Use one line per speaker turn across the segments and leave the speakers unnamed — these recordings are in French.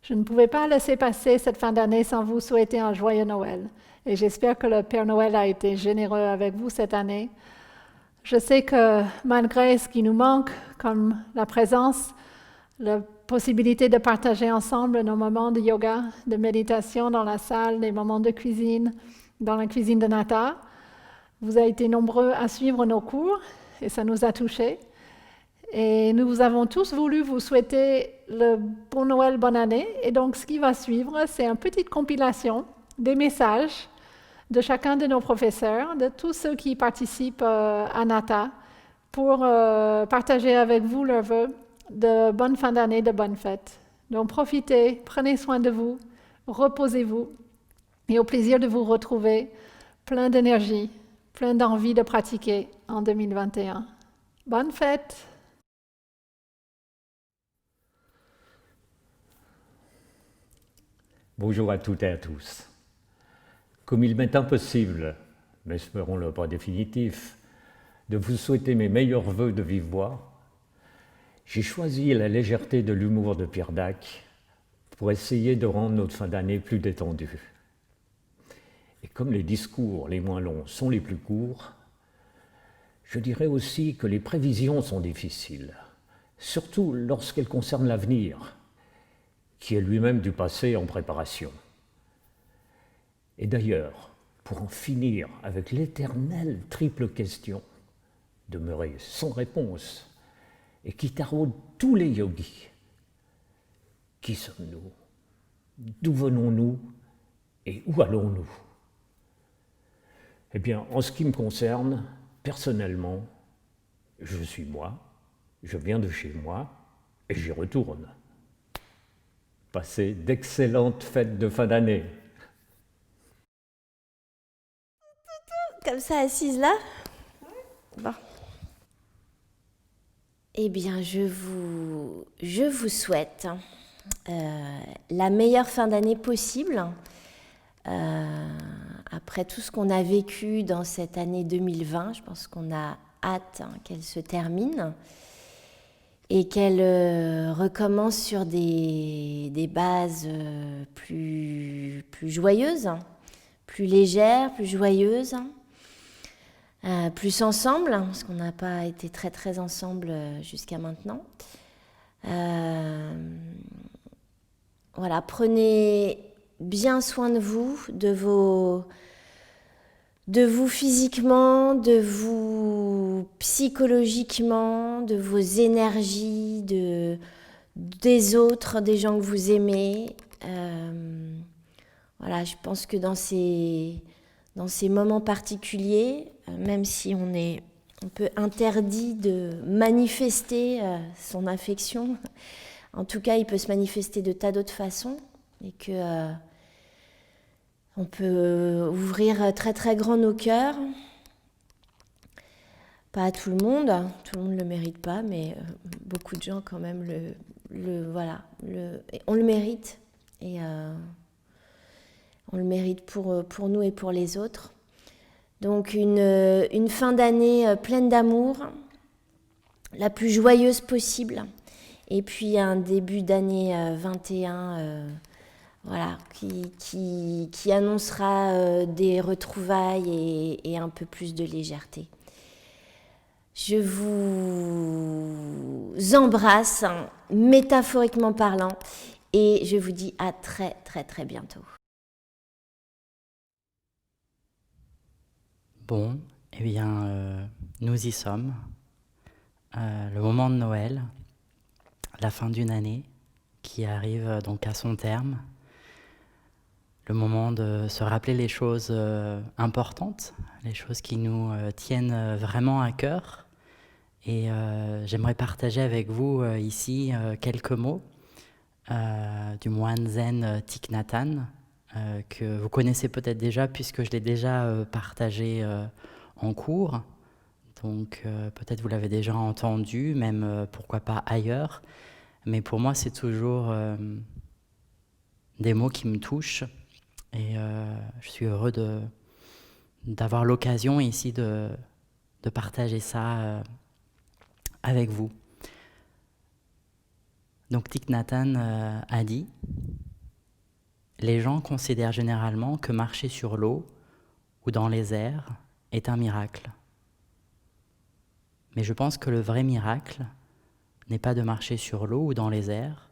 Je ne pouvais pas laisser passer cette fin d'année sans vous souhaiter un joyeux Noël. Et j'espère que le Père Noël a été généreux avec vous cette année. Je sais que malgré ce qui nous manque, comme la présence, la possibilité de partager ensemble nos moments de yoga, de méditation dans la salle, des moments de cuisine, dans la cuisine de Nata, vous avez été nombreux à suivre nos cours et ça nous a touchés. Et nous avons tous voulu vous souhaiter le bon Noël, bonne année. Et donc, ce qui va suivre, c'est une petite compilation des messages de chacun de nos professeurs, de tous ceux qui participent à Nata, pour partager avec vous leurs vœux de bonne fin d'année, de bonnes fêtes. Donc, profitez, prenez soin de vous, reposez-vous, et au plaisir de vous retrouver, plein d'énergie, plein d'envie de pratiquer en 2021. Bonne fête!
Bonjour à toutes et à tous. Comme il m'est impossible, mais espérons-le pas définitif, de vous souhaiter mes meilleurs vœux de vive voix, j'ai choisi la légèreté de l'humour de Pierre Dac pour essayer de rendre notre fin d'année plus détendue. Et comme les discours les moins longs sont les plus courts, je dirais aussi que les prévisions sont difficiles, surtout lorsqu'elles concernent l'avenir, qui est lui-même du passé en préparation. Et d'ailleurs, pour en finir avec l'éternelle triple question, demeurée sans réponse, et qui taraude tous les yogis, qui sommes-nous? D'où venons-nous? Et où allons-nous? Eh bien, en ce qui me concerne, personnellement, je suis moi, je viens de chez moi, et j'y retourne. Passez d'excellentes fêtes de fin d'année.
Comme ça, assise là. Bon. Eh bien, je vous souhaite la meilleure fin d'année possible. Après tout ce qu'on a vécu dans cette année 2020, je pense qu'on a hâte qu'elle se termine et qu'elle recommence sur des bases plus joyeuses, plus légères, plus joyeuses. Plus ensemble, parce qu'on n'a pas été très très ensemble jusqu'à maintenant. Voilà, prenez bien soin de vous physiquement, de vous psychologiquement, de vos énergies, des autres, des gens que vous aimez. Voilà, je pense que dans ces moments particuliers, même si on est un peu interdit de manifester son affection, en tout cas, il peut se manifester de tas d'autres façons et que on peut ouvrir très très grand nos cœurs. Pas à tout le monde ne le mérite pas, mais beaucoup de gens quand même on le mérite et on le mérite pour nous et pour les autres. Donc une fin d'année pleine d'amour, la plus joyeuse possible. Et puis un début d'année 21 voilà, qui annoncera des retrouvailles et un peu plus de légèreté. Je vous embrasse, métaphoriquement parlant, et je vous dis à très très très bientôt.
Bon, eh bien, nous y sommes. Le moment de Noël, la fin d'une année qui arrive donc à son terme. Le moment de se rappeler les choses importantes, les choses qui nous tiennent vraiment à cœur. Et j'aimerais partager avec vous ici quelques mots du moine zen Thich Nhat Hanh, que vous connaissez peut-être déjà puisque je l'ai déjà partagé en cours. Donc peut-être vous l'avez déjà entendu, même pourquoi pas ailleurs. Mais pour moi, c'est toujours des mots qui me touchent. Et je suis heureux d'avoir l'occasion ici de partager ça avec vous. Donc Thich Nhat Hanh a dit les gens considèrent généralement que marcher sur l'eau ou dans les airs est un miracle. Mais je pense que le vrai miracle n'est pas de marcher sur l'eau ou dans les airs,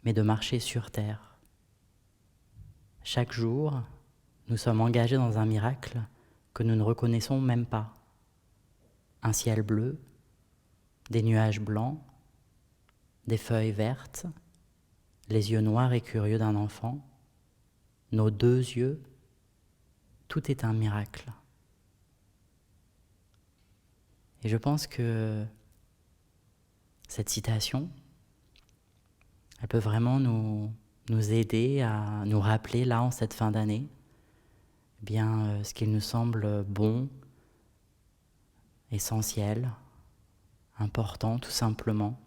mais de marcher sur terre. Chaque jour, nous sommes engagés dans un miracle que nous ne reconnaissons même pas. Un ciel bleu, des nuages blancs, des feuilles vertes, les yeux noirs et curieux d'un enfant, nos 2 yeux, tout est un miracle. Et je pense que cette citation, elle peut vraiment nous aider à nous rappeler, là, en cette fin d'année, ce qu'il nous semble bon, essentiel, important, tout simplement.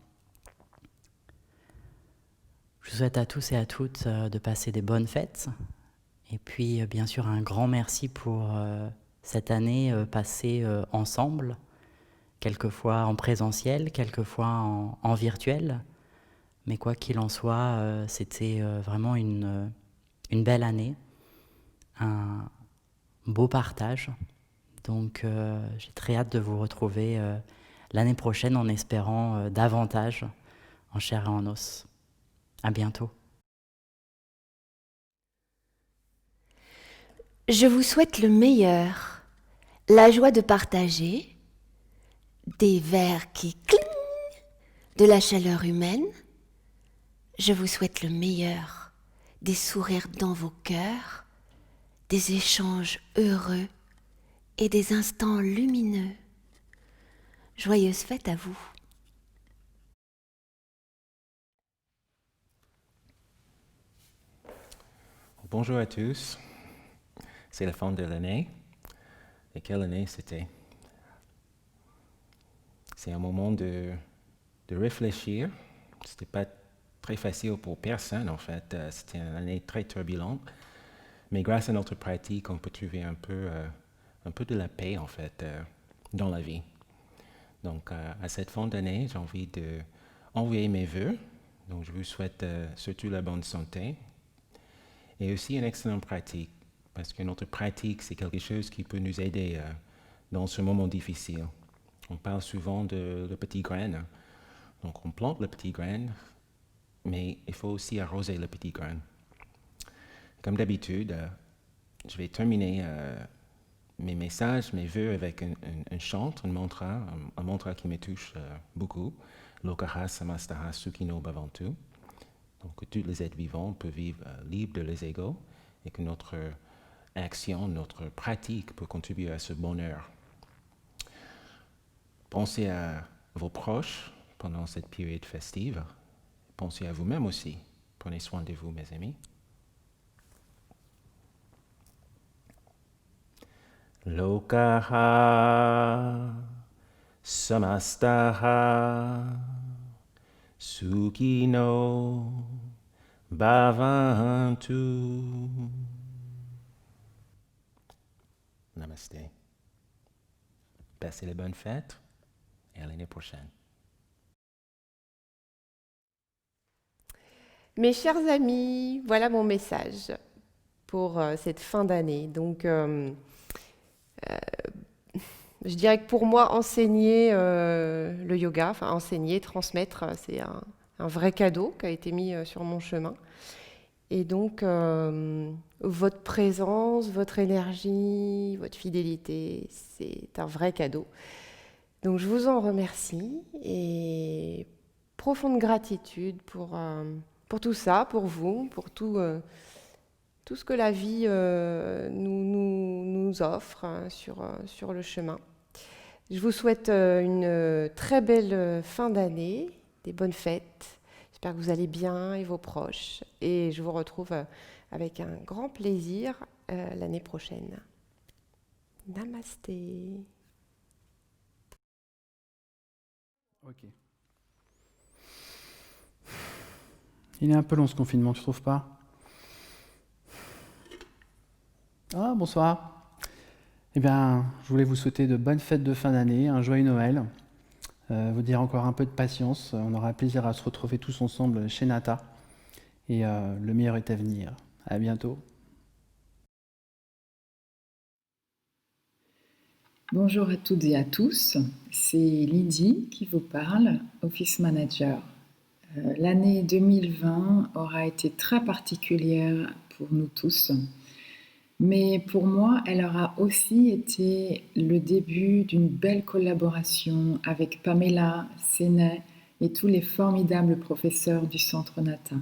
Je vous souhaite à tous et à toutes de passer des bonnes fêtes. Et puis, bien sûr, un grand merci pour cette année passée ensemble, quelquefois en présentiel, quelquefois en virtuel. Mais quoi qu'il en soit, c'était vraiment une belle année, un beau partage. Donc, j'ai très hâte de vous retrouver l'année prochaine en espérant davantage en chair et en os. À bientôt.
Je vous souhaite le meilleur, la joie de partager, des verres qui clignent, de la chaleur humaine. Je vous souhaite le meilleur, des sourires dans vos cœurs, des échanges heureux et des instants lumineux. Joyeuse fête à vous.
Bonjour à tous. C'est la fin de l'année. Et quelle année c'était? C'est un moment de réfléchir. C'était pas très facile pour personne, en fait. C'était une année très turbulente. Mais grâce à notre pratique, on peut trouver un peu de la paix, en fait, dans la vie. Donc, à cette fin d'année, j'ai envie d'envoyer mes vœux. Donc, je vous souhaite surtout la bonne santé et aussi une excellente pratique, parce que notre pratique, c'est quelque chose qui peut nous aider dans ce moment difficile. On parle souvent de le petit grain. Donc, on plante le petit grain, mais il faut aussi arroser le petit grain. Comme d'habitude, je vais terminer mes messages, mes vœux avec un chant, un mantra qui me touche beaucoup. Lokaha samastaha sukhino bhavantu. Donc que tous les êtres vivants peuvent vivre libres de les égos et que notre action, notre pratique peut contribuer à ce bonheur. Pensez à vos proches pendant cette période festive. Pensez à vous-même aussi. Prenez soin de vous, mes amis. Lokaha samastaha sukhino bhavantu. Namasté. Passez les bonnes fêtes et à l'année prochaine.
Mes chers amis, voilà mon message pour cette fin d'année. Donc, je dirais que pour moi, enseigner le yoga, enfin enseigner, transmettre, c'est un vrai cadeau qui a été mis sur mon chemin. Et donc, votre présence, votre énergie, votre fidélité, c'est un vrai cadeau. Donc, je vous en remercie et profonde gratitude pour tout ça, pour vous, pour tout ce que la vie nous offre sur le chemin. Je vous souhaite une très belle fin d'année, des bonnes fêtes. J'espère que vous allez bien et vos proches. Et je vous retrouve avec un grand plaisir l'année prochaine. Namasté.
Ok. Il est un peu long ce confinement, tu trouves pas? Ah, bonsoir. Eh bien, je voulais vous souhaiter de bonnes fêtes de fin d'année, un joyeux Noël, vous dire encore un peu de patience. On aura plaisir à se retrouver tous ensemble chez Nata. Et le meilleur est à venir. À bientôt.
Bonjour à toutes et à tous, c'est Lydie qui vous parle, Office Manager. L'année 2020 aura été très particulière pour nous tous, mais pour moi, elle aura aussi été le début d'une belle collaboration avec Pamela, Séné et tous les formidables professeurs du Centre Nata.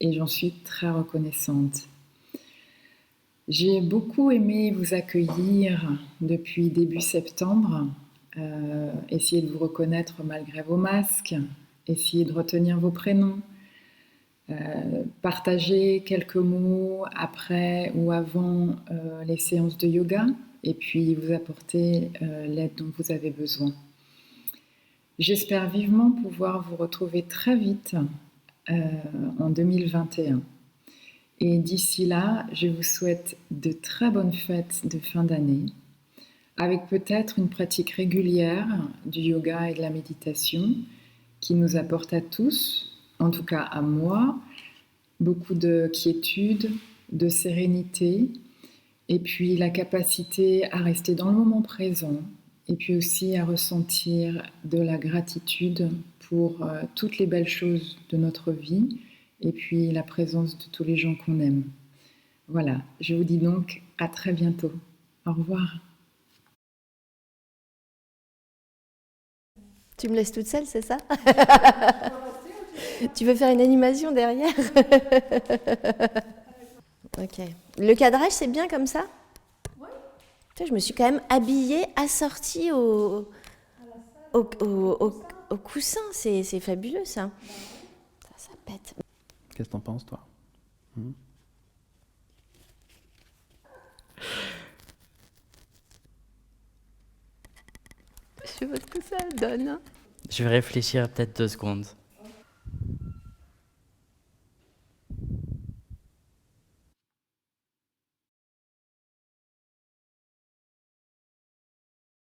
Et j'en suis très reconnaissante. J'ai beaucoup aimé vous accueillir depuis début septembre, essayer de vous reconnaître malgré vos masques, essayer de retenir vos prénoms, partager quelques mots après ou avant les séances de yoga et puis vous apporter l'aide dont vous avez besoin. J'espère vivement pouvoir vous retrouver très vite en 2021. Et d'ici là, je vous souhaite de très bonnes fêtes de fin d'année, avec peut-être une pratique régulière du yoga et de la méditation qui nous apporte à tous, en tout cas à moi, beaucoup de quiétude, de sérénité, et puis la capacité à rester dans le moment présent, et puis aussi à ressentir de la gratitude pour toutes les belles choses de notre vie, et puis la présence de tous les gens qu'on aime. Voilà, je vous dis donc à très bientôt. Au revoir.
Tu me laisses toute seule, c'est ça? Tu veux faire une animation derrière? Ok. Le cadrage, c'est bien comme ça? Oui. Je me suis quand même habillée, assortie au coussin. C'est fabuleux, ça. Ça pète.
Qu'est-ce que t'en penses, toi?
Je sais pas ce que ça donne.
Je vais réfléchir peut-être 2 secondes.